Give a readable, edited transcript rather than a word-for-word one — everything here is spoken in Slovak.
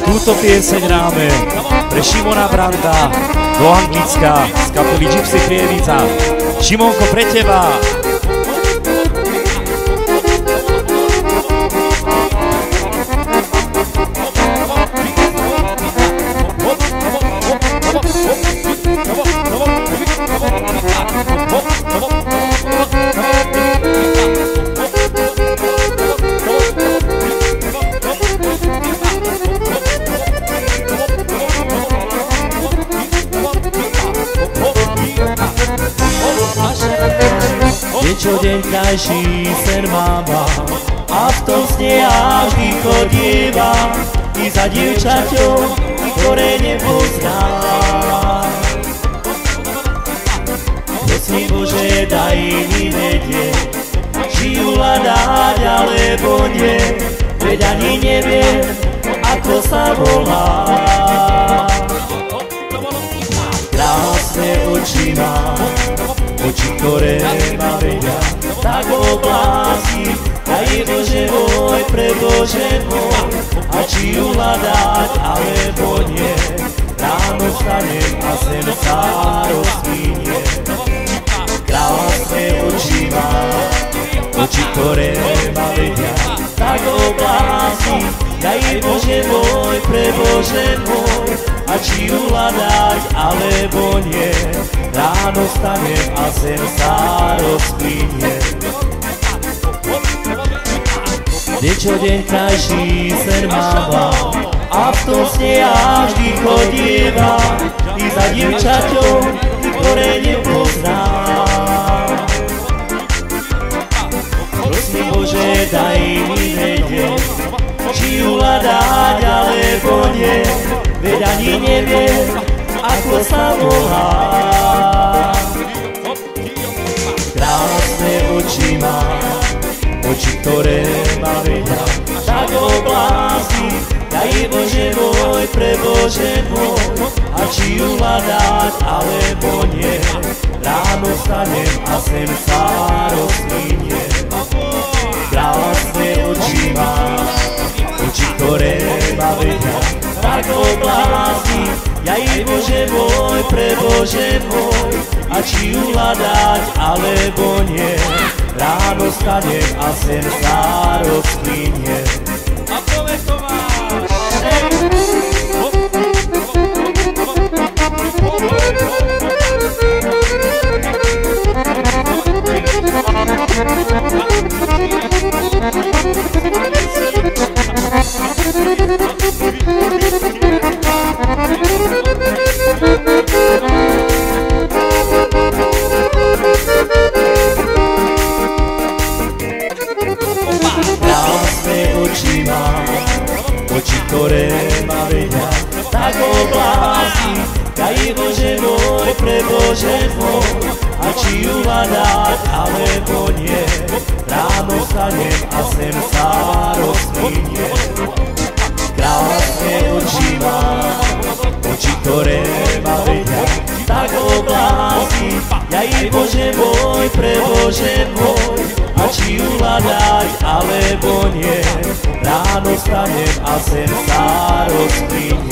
Túto pieseň hráme pre Šimona Branda do Anglicka z kapely Gypsy Krievica. Šimonko, pre teba! Čo deň krajší sen máva a v tom sne ja vždy chodievam i za dievčaťou, ktoré nepoznám. Prosím Bože, daj mi vedieť, či ju hľadať alebo nie, veď ani neviem, ako sa volá. Krásne oči má, oči, ktoré ma vedia tak obláziť. Daj Bože môj, pre Bože môj, a či ju hľadať alebo nie, ráno vstanem a sen sa rozplynie. Krásne oči má, oči, ktoré ma vedia tak obláziť. Daj Bože môj, pre Bože môj, a či ju hľadať alebo nie, ráno vstanem a sen sa rozplynie. Niečo deň krajší sen mávam a v tom sne ja vždy chodievam i za dievčaťou, ktoré nepoznám. Prosím Bože, daj mi vedieť, či ju hľadať alebo nie, veď ani neviem, ako sa volá. Krásne oči má, oči, ktoré ma vedia tak obláziť. Daj Bože môj, pre Bože môj, a či ju hľadať alebo nie, ráno vstanem a sen sa rozplynie. Krásne oči má, oči, ktoré ma vedia tak obláziť. Daj Bože môj, pre Bože môj, a či ju hľadať alebo nie, ráno vstanem a sen sa rozplynie. A povedz to máš! Oči, ktoré ma vedia tak obláziť. Daj Bože môj, pre Bože môj, a či ju hľadať alebo nie, ráno vstanem a sen sa rozplynie. Krásne oči má, oči, ktoré ma vedia tak obláziť. Daj Bože môj, pre Bože môj, a či ju hľadať alebo nie, ráno vstanem a sen sa rozplynie.